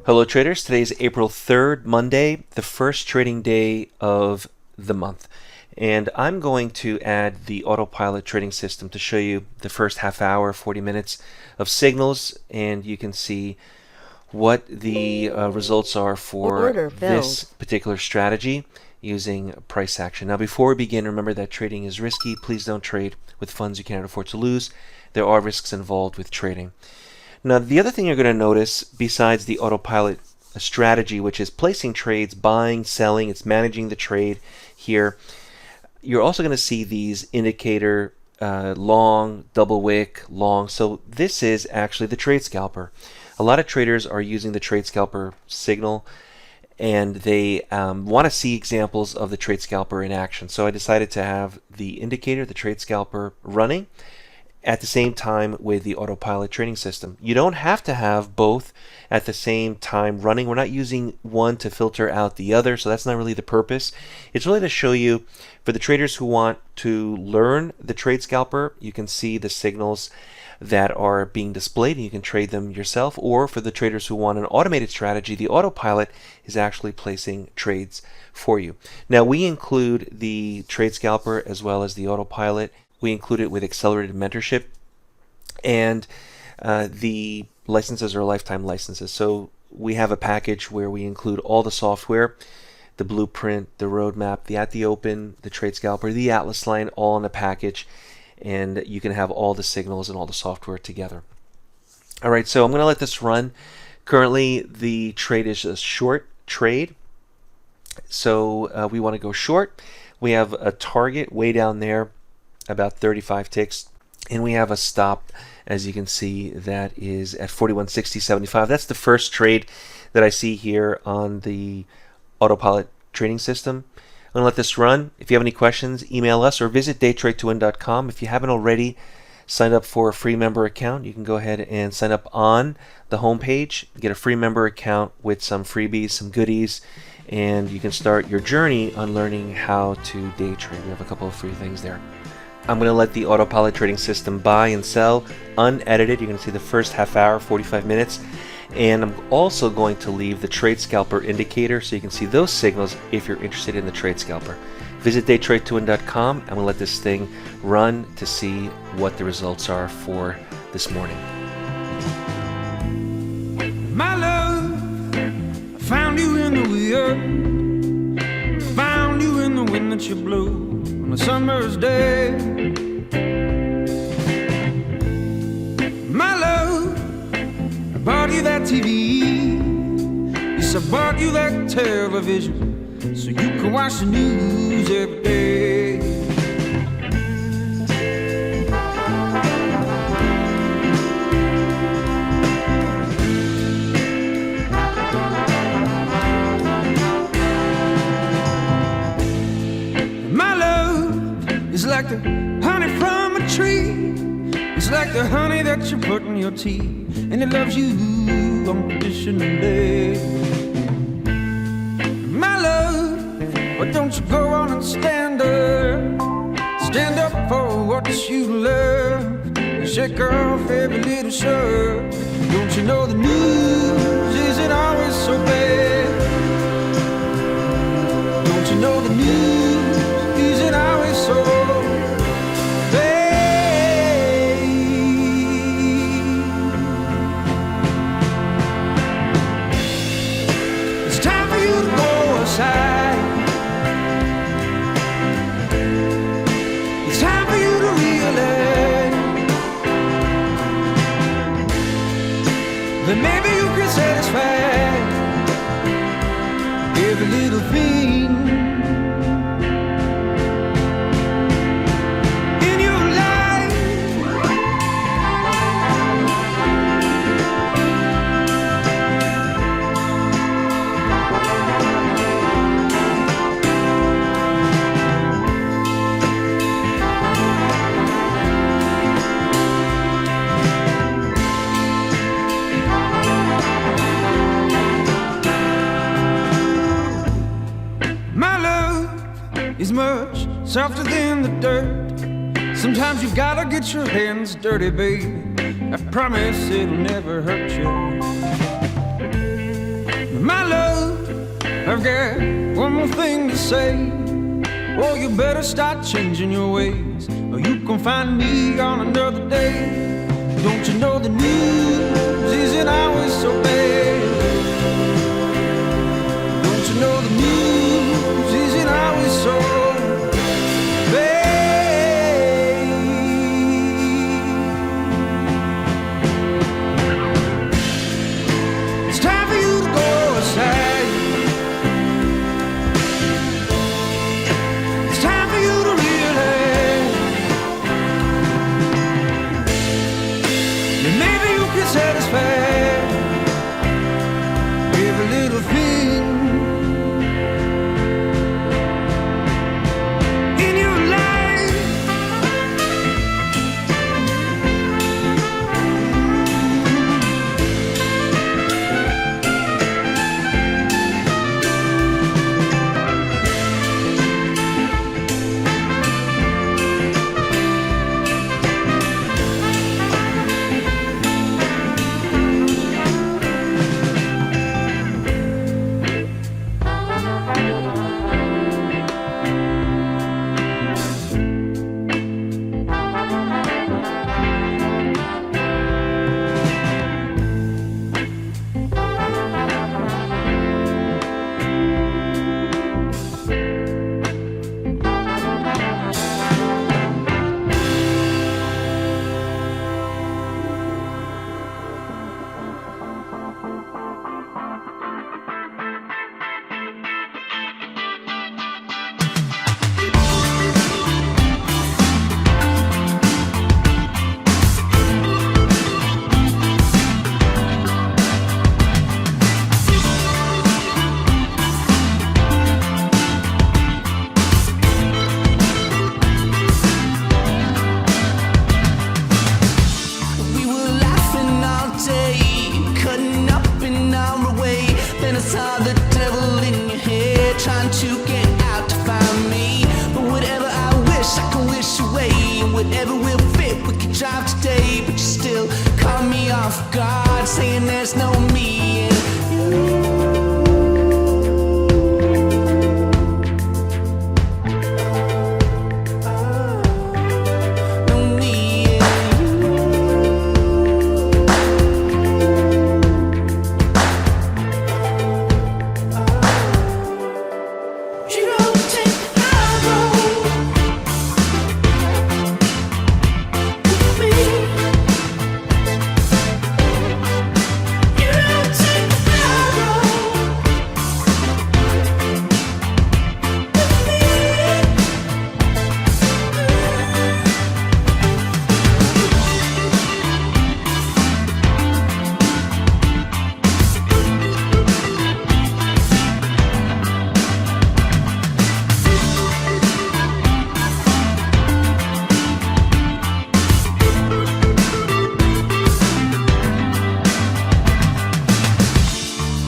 Hello traders, today is April 3rd, Monday, the first trading day of the month. And I'm going to add the AutoPilot trading system to show you the first half hour, 40 minutes of signals, and you can see what the results are for this particular strategy using price action. Now before we begin, remember that trading is risky. Please don't trade with funds you cannot afford to lose. There are risks involved with trading. Now, the other thing you're going to notice, besides the AutoPilot strategy, which is placing trades, buying, selling, it's managing the trade here, you're also going to see these indicator long, double wick, long. So this is actually the trade scalper. A lot of traders are using the trade scalper signal, and they want to see examples of the trade scalper in action. So I decided to have the indicator, the trade scalper, running at the same time with the AutoPilot trading system. You don't have to have both at the same time running. We're not using one to filter out the other, so that's not really the purpose. It's really to show you, for the traders who want to learn the trade scalper, you can see the signals that are being displayed and you can trade them yourself. Or for the traders who want an automated strategy, the AutoPilot is actually placing trades for you. Now we include the trade scalper as well as the AutoPilot. We include it with accelerated mentorship, and the licenses are lifetime licenses. So we have a package where we include all the software, the blueprint, the roadmap, the At the Open, the trade scalper, the Atlas line, all in a package, and you can have all the signals and all the software together. All right, so I'm going to let this run. Currently, the trade is a short trade, so we want to go short. We have a target way down there, about 35 ticks, and we have a stop, as you can see, that is at 41.60.75. That's the first trade that I see here on the AutoPilot trading system. I'm going to let this run. If you have any questions, email us or visit DayTradeToWin.com. If you haven't already signed up for a free member account, you can go ahead and sign up on the homepage, get a free member account with some freebies, some goodies, and you can start your journey on learning how to day trade. We have a couple of free things there. I'm going to let the AutoPilot trading system buy and sell unedited. You're going to see the first half hour, 45 minutes. And I'm also going to leave the trade scalper indicator so you can see those signals if you're interested in the trade scalper. Visit DayTradeToWin.com. I'm going to let this thing run to see what the results are for this morning. My love, I found you in the wind, found you in the wind that you blew on a summer's day. My love, I bought you that TV, yes, I bought you that television, so you can watch the news every day. It's like the honey from a tree. It's like the honey that you put in your tea, and it loves you unconditionally. My love, why don't you go on and stand up for what you love, and shake off every little shirt. Don't you know the news isn't always so bad? Don't you know the news isn't always so bad? It's time for you to go aside. It's time for you to realize that maybe you can satisfy every little thing in your life. My love is much softer than the dirt. Sometimes you gotta get your hands dirty, baby. I promise it'll never hurt you. My love, I've got one more thing to say. Oh, you better start changing your ways, or you can find me on another day. Don't you know the news isn't always so bad? Don't you know the news isn't always so bad? It's time for you to go outside. It's time for you to realize that maybe you can satisfy every little thing in your life. We were laughing all day, cutting up in our way. Then I saw the devil in your head, trying to get out to find me. But whatever I wish, I can wish away. And whatever will fit, we can drive today. But you still caught me off guard, saying there's no me and no me and you don't take high road with me. You don't take high road with me.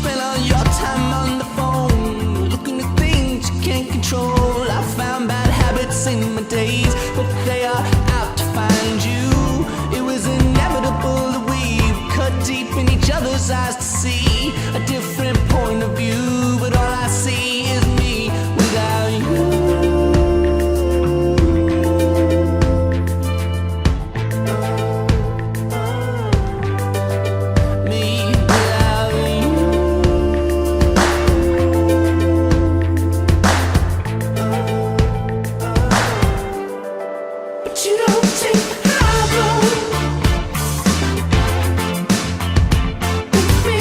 Spent all your time on the phone, looking at things you can't control. I found bad habits in my days, but they are out to find you. It was inevitable that we would cut deep in each other's eyes to see a different point of view. But all I see is me without you. Me without you. But you don't take the high road with me.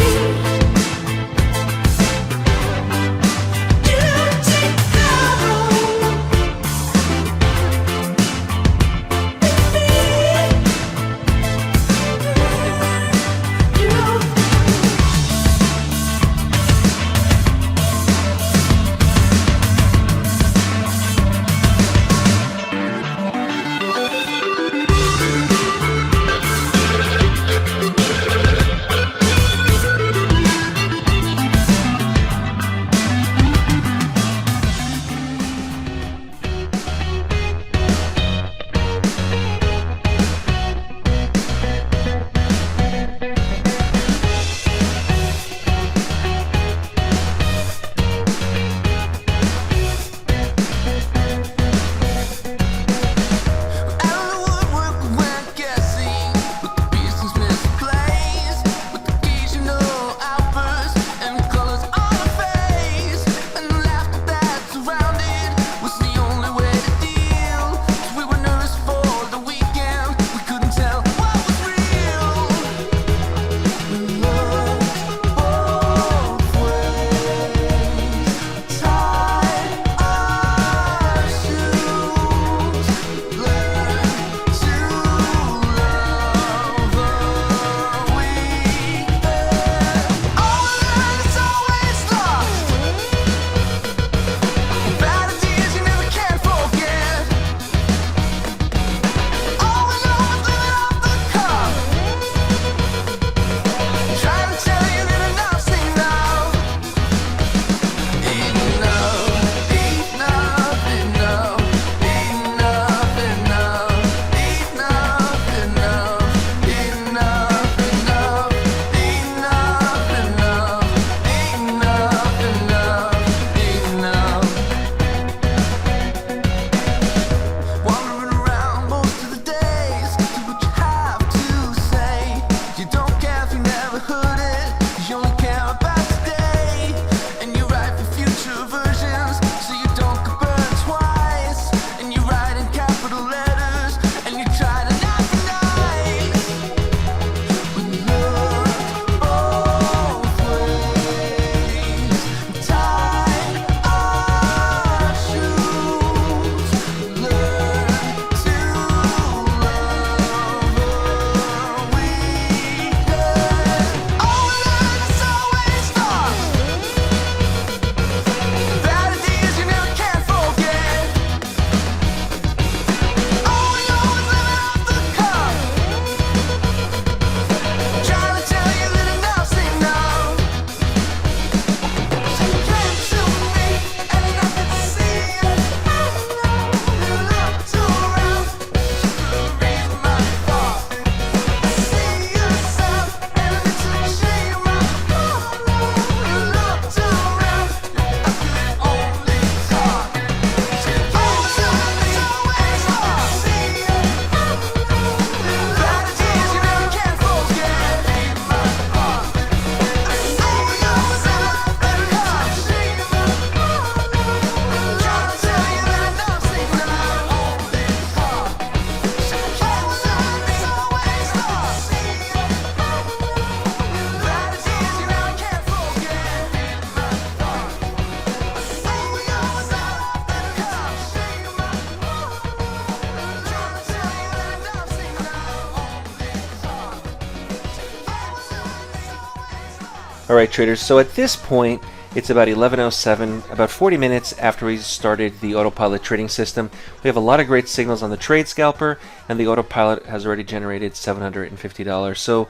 All right, traders, so at this point, it's about 11:07, about 40 minutes after we started the AutoPilot trading system. We have a lot of great signals on the trade scalper, and the AutoPilot has already generated $750. So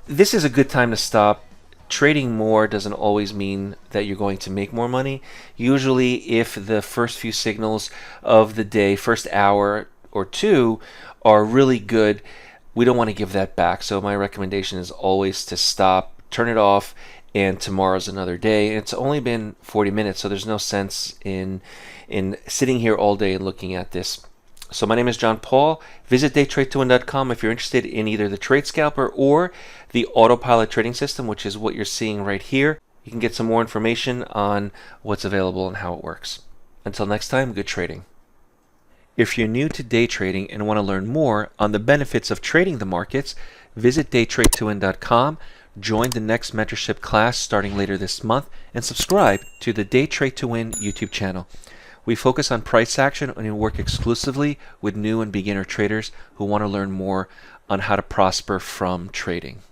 this is a good time to stop. Trading more doesn't always mean that you're going to make more money. Usually, if the first few signals of the day, first hour or two, are really good, we don't want to give that back. So my recommendation is always to stop, turn it off, and tomorrow's another day. And it's only been 40 minutes, so there's no sense in sitting here all day and looking at this. So my name is John Paul. Visit DayTradeToWin.com if you're interested in either the trade scalper or the AutoPilot trading system, which is what you're seeing right here. You can get some more information on what's available and how it works. Until next time, good trading. If you're new to day trading and want to learn more on the benefits of trading the markets, visit DayTradeToWin.com, join the next mentorship class starting later this month, and subscribe to the Day Trade to Win YouTube channel. We focus on price action and we work exclusively with new and beginner traders who want to learn more on how to prosper from trading.